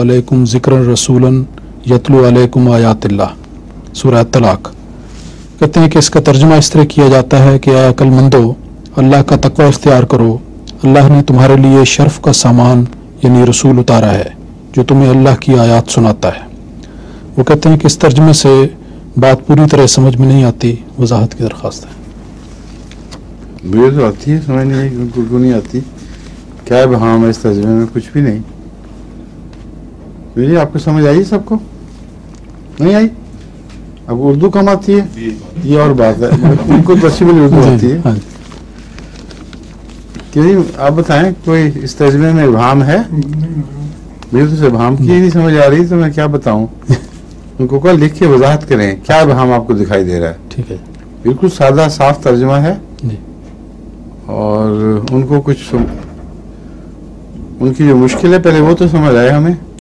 علیکم ذکر رسولا یتلو علیکم آیات اللہ، سورہ طلاق۔ کہتے ہیں کہ اس کا ترجمہ اس طرح کیا جاتا ہے کہ اے عقل مندو، اللہ کا تقوی اختیار کرو، اللہ نے تمہارے لیے شرف کا سامان یعنی رسول اتارا ہے جو تمہیں اللہ کی آیات سناتا ہے۔ وہ کہتے ہیں کہ اس ترجمے سے بات پوری طرح سمجھ میں نہیں آتی، وضاحت کی درخواست ہے۔ مجھے تو آتی ہے، سمجھ نہیں آئی، بالکل کو نہیں آتی۔ کیا ہے بہام ہے اس ترجمے میں؟ کچھ بھی نہیں۔ میری آپ کو سمجھ آئی سب کو؟ نہیں آئی؟ اب اردو کم آتی ہے یہ اور بات ہے، ان کو ترجمے اردو آتی ہے۔ آپ بتائیں کوئی اس ترجمے میں ابہام ہے؟ مجھے تو ابہام کی نہیں سمجھ آ رہی، تو میں کیا بتاؤں؟ ان کو کہا لکھ کے وضاحت کریں کیا ابہام آپ کو دکھائی دے رہا ہے۔ ٹھیک ہے، بالکل سادہ صاف ترجمہ ہے، اور ان کو کچھ ان کی جو مشکل ہے پہلے وہ تو سمجھ آئے ہمیں۔